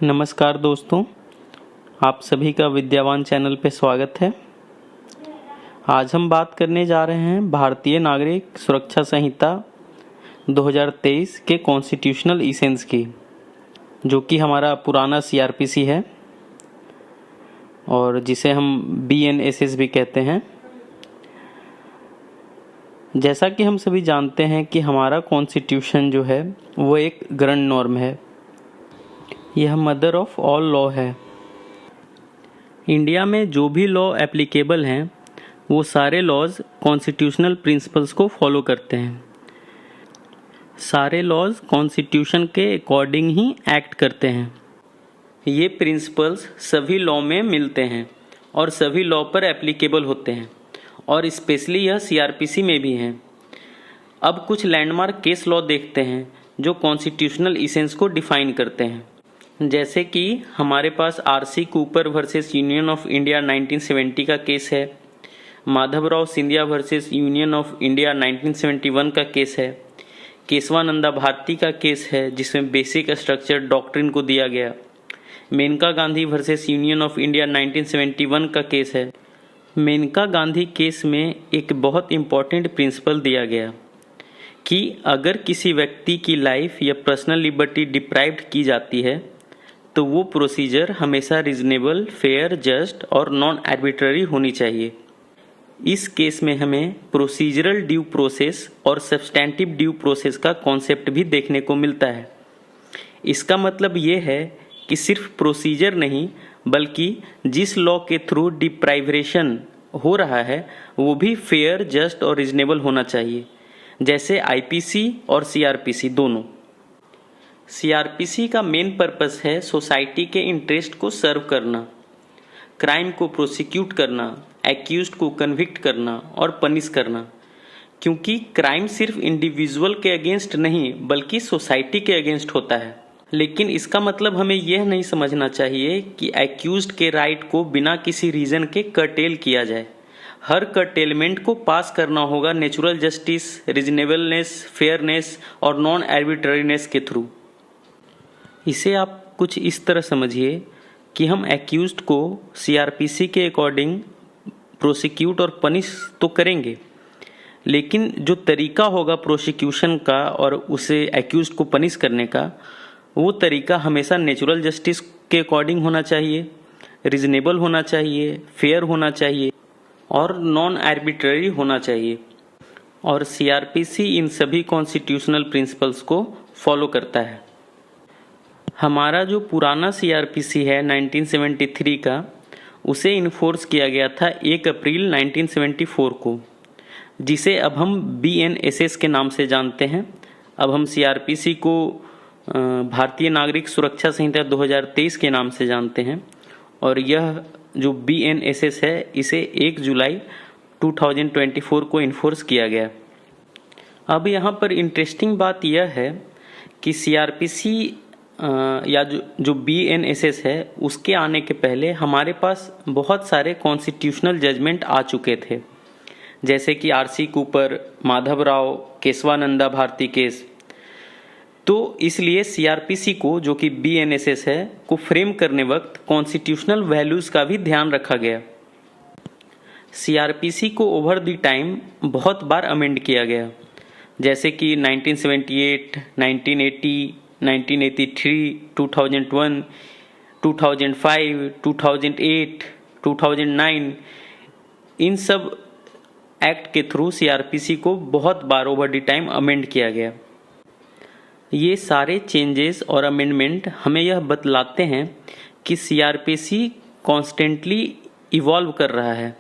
नमस्कार दोस्तों, आप सभी का विद्यावान चैनल पे स्वागत है। आज हम बात करने जा रहे हैं भारतीय नागरिक सुरक्षा संहिता 2023 के कॉन्स्टिट्यूशनल इसेंस की, जो कि हमारा पुराना सीआरपीसी है और जिसे हम बीएनएसएस भी कहते हैं। जैसा कि हम सभी जानते हैं कि हमारा कॉन्स्टिट्यूशन जो है वो एक ग्रैंड नॉर्म है। यह मदर ऑफ ऑल लॉ है। इंडिया में जो भी लॉ एप्लीकेबल हैं वो सारे लॉज कॉन्स्टिट्यूशनल प्रिंसिपल्स को फॉलो करते हैं। सारे लॉज कॉन्स्टिट्यूशन के अकॉर्डिंग ही एक्ट करते हैं। ये प्रिंसिपल्स सभी लॉ में मिलते हैं और सभी लॉ पर एप्लीकेबल होते हैं और स्पेशली यह सीआरपीसी में भी हैं। अब कुछ लैंडमार्क केस लॉ देखते हैं जो कॉन्स्टिट्यूशनल इसेंस को डिफाइन करते हैं। जैसे कि हमारे पास R C Cooper versus Union of India 1970 का केस है, Madhavrao Scindia versus Union of India 1971 का केस है, केशवानंदा भारती का केस है जिसमें बेसिक स्ट्रक्चर डॉक्ट्रिन को दिया गया, Maneka Gandhi versus Union of India 1971 का केस है। मेनका गांधी केस में एक बहुत इम्पॉर्टेंट प्रिंसिपल दिया गया कि अगर किसी व्यक्ति की लाइफ या पर्सनल लिबर्टी डिप्राइव्ड की जाती है तो वो प्रोसीजर हमेशा रीजनेबल, फेयर, जस्ट और नॉन आर्बिट्ररी होनी चाहिए। इस केस में हमें प्रोसीजरल ड्यू प्रोसेस और सब्सटेंटिव ड्यू प्रोसेस का कॉन्सेप्ट भी देखने को मिलता है। इसका मतलब ये है कि सिर्फ प्रोसीजर नहीं बल्कि जिस लॉ के थ्रू डिप्राइवेशन हो रहा है वो भी फेयर, जस्ट और रीजनेबल होना चाहिए, जैसे आईपीसी और सीआरपीसी दोनों। सीआरपीसी का मेन पर्पस है सोसाइटी के इंटरेस्ट को सर्व करना, क्राइम को प्रोसिक्यूट करना, एक्यूज्ड को कन्विक्ट करना और पनिश करना, क्योंकि क्राइम सिर्फ इंडिविजुअल के अगेंस्ट नहीं बल्कि सोसाइटी के अगेंस्ट होता है। लेकिन इसका मतलब हमें यह नहीं समझना चाहिए कि एक्यूज्ड के राइट को बिना किसी रीजन के कर्टेल किया जाए। हर कर्टेलमेंट को पास करना होगा नेचुरल जस्टिस, रीजनेबलनेस, फेयरनेस और नॉन आर्बिट्ररीनेस के थ्रू। इसे आप कुछ इस तरह समझिए कि हम एक्यूज्ड को सीआरपीसी के अकॉर्डिंग प्रोसिक्यूट और पनिश तो करेंगे, लेकिन जो तरीका होगा प्रोसिक्यूशन का और उसे एक्यूज्ड को पनिश करने का, वो तरीका हमेशा नेचुरल जस्टिस के अकॉर्डिंग होना चाहिए, रीजनेबल होना चाहिए, फेयर होना चाहिए और नॉन आर्बिट्ररी होना चाहिए। और सीआरपीसी इन सभी कॉन्स्टिट्यूशनल प्रिंसिपल्स को फॉलो करता है। हमारा जो पुराना सीआरपीसी है 1973 का, उसे इन्फोर्स किया गया था 1 अप्रैल 1974 को, जिसे अब हम बीएनएसएस के नाम से जानते हैं। अब हम सीआरपीसी को भारतीय नागरिक सुरक्षा संहिता 2023 के नाम से जानते हैं और यह जो बीएनएसएस है इसे 1 जुलाई 2024 को इन्फोर्स किया गया। अब यहाँ पर इंटरेस्टिंग बात यह है कि सीआरपीसी या जो बीएनएसएस है उसके आने के पहले हमारे पास बहुत सारे कॉन्स्टिट्यूशनल जजमेंट आ चुके थे, जैसे कि RC Cooper, Madhavrao, Kesavananda Bharati case. तो इसलिए सीआरपीसी को, जो कि बीएनएसएस है, को फ्रेम करने वक्त कॉन्स्टिट्यूशनल वैल्यूज का भी ध्यान रखा गया। सीआरपीसी को ओवर द टाइम बहुत बार अमेंड किया गया, जैसे कि 1978, 1980, 1983, 2001, 2005, 2008, 2009, इन सब एक्ट के थ्रू सीआरपीसी को बहुत बार ओवर द टाइम अमेंड किया गया। ये सारे चेंजेस और अमेंडमेंट हमें यह बतलाते हैं कि सीआरपीसी कॉन्स्टेंटली इवॉल्व कर रहा है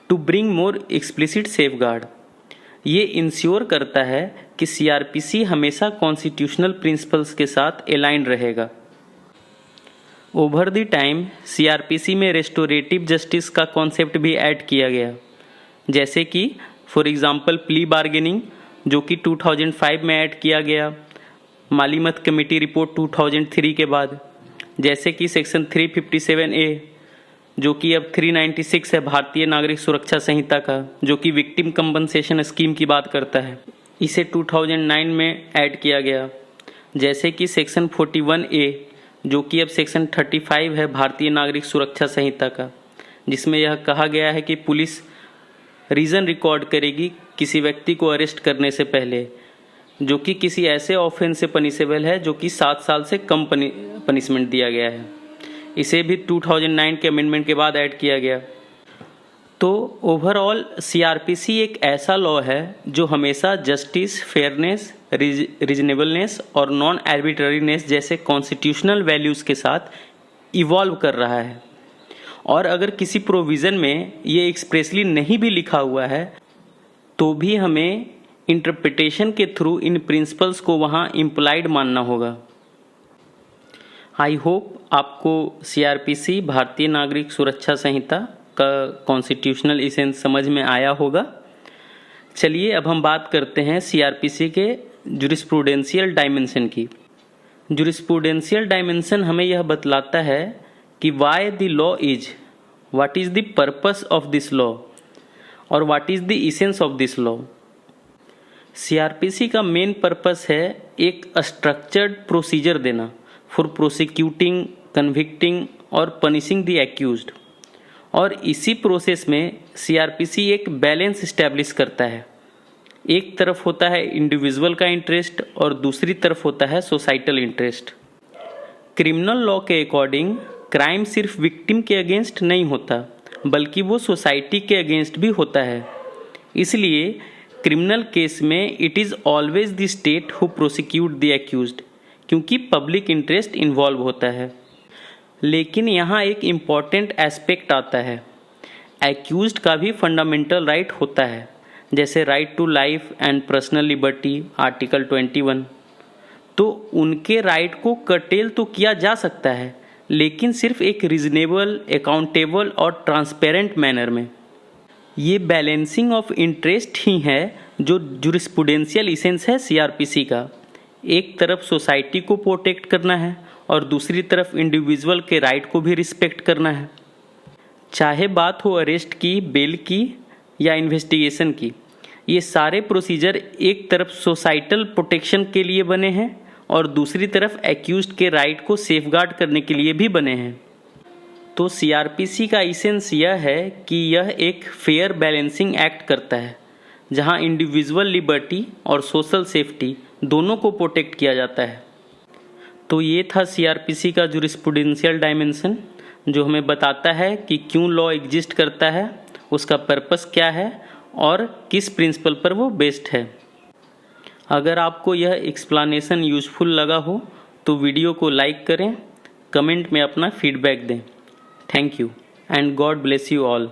to bring more explicit safeguard. ये इंश्योर करता है कि सीआरपीसी हमेशा कॉन्स्टिट्यूशनल प्रिंसिपल्स के साथ अलाइन रहेगा। ओवर द टाइम सीआरपीसी में रेस्टोरेटिव जस्टिस का कॉन्सेप्ट भी ऐड किया गया, जैसे कि फॉर एग्जांपल प्ली बार्गेनिंग, जो कि 2005 में ऐड किया गया, मालीमत कमेटी रिपोर्ट 2003 के बाद, जैसे कि सेक्शन 357A, जो कि अब 396 है भारतीय नागरिक सुरक्षा संहिता का, जो कि विक्टिम कंपनसेशन स्कीम की बात करता है। इसे 2009 में ऐड किया गया, जैसे कि सेक्शन 41A, जो कि अब सेक्शन 35 है भारतीय नागरिक सुरक्षा संहिता का, जिसमें यह कहा गया है कि पुलिस रीज़न रिकॉर्ड करेगी किसी व्यक्ति को अरेस्ट करने से पहले जो कि किसी ऐसे ऑफेंस से पनिशेबल है जो कि 7 साल से कम पनिशमेंट दिया गया है। इसे भी 2009 के अमेंडमेंट के बाद ऐड किया गया। तो ओवरऑल सीआरपीसी एक ऐसा लॉ है जो हमेशा जस्टिस, फेयरनेस, रीजनेबलनेस और नॉन आर्बिट्ररीनेस जैसे कॉन्स्टिट्यूशनल वैल्यूज़ के साथ इवॉल्व कर रहा है। और अगर किसी प्रोविज़न में ये एक्सप्रेसली नहीं भी लिखा हुआ है तो भी हमें इंटरप्रिटेशन के थ्रू इन प्रिंसिपल्स को वहाँ इम्प्लाइड मानना होगा। आई होप आपको सीआरपीसी भारतीय नागरिक सुरक्षा संहिता का कॉन्स्टिट्यूशनल इसेंस समझ में आया होगा। चलिए अब हम बात करते हैं सीआरपीसी के जुरिस्प्रूडेंशियल डायमेंशन की। जुरिस्प्रूडेंशियल डायमेंशन हमें यह बतलाता है कि why the law is, what is the purpose of this law और what is the essence of this law. CrPC का मेन पर्पस है एक स्ट्रक्चर्ड प्रोसीजर देना फॉर प्रोसिक्यूटिंग, कन्विक्टिंग और पनिशिंग द एक्यूज्ड। और इसी प्रोसेस में सीआरपीसी एक बैलेंस इस्टेब्लिश करता है। एक तरफ होता है इंडिविजुअल का इंटरेस्ट और दूसरी तरफ होता है सोसाइटल इंटरेस्ट। क्रिमिनल लॉ के अकॉर्डिंग क्राइम सिर्फ विक्टिम के अगेंस्ट नहीं होता बल्कि वो सोसाइटी के अगेंस्ट भी होता है। इसलिए क्रिमिनल केस में it is always the state who prosecute the accused, क्योंकि पब्लिक इंटरेस्ट इन्वॉल्व होता है। लेकिन यहाँ एक इम्पॉर्टेंट एस्पेक्ट आता है, एक्यूज्ड का भी फंडामेंटल राइट होता है, जैसे right to life and personal liberty article 21। तो उनके राइट को कर्टेल तो किया जा सकता है, लेकिन सिर्फ एक रीजनेबल, अकाउंटेबल और ट्रांसपेरेंट मैनर में। ये बैलेंसिंग ऑफ इंटरेस्ट ही है जो जुरिस्प्रूडेंशियल इसेंस है सीआरपीसी का। एक तरफ सोसाइटी को प्रोटेक्ट करना है और दूसरी तरफ इंडिविजुअल के राइट को भी रिस्पेक्ट करना है। चाहे बात हो अरेस्ट की, बेल की या इन्वेस्टिगेशन की, ये सारे प्रोसीजर एक तरफ सोसाइटल प्रोटेक्शन के लिए बने हैं और दूसरी तरफ एक्यूज्ड के राइट को सेफगार्ड करने के लिए भी बने हैं। तो सीआरपीसी का इसेंस यह है कि यह एक फेयर बैलेंसिंग एक्ट करता है जहां इंडिविजुअल लिबर्टी और सोशल सेफ्टी दोनों को प्रोटेक्ट किया जाता है। तो ये था सीआरपीसी का जुरिस्प्रूडेंशियल डायमेंशन, जो हमें बताता है कि क्यों लॉ एग्जिस्ट करता है, उसका पर्पस क्या है और किस प्रिंसिपल पर वो बेस्ड है। अगर आपको यह एक्सप्लेनेशन यूजफुल लगा हो तो वीडियो को लाइक करें, कमेंट में अपना फीडबैक दें। Thank you and God bless you all.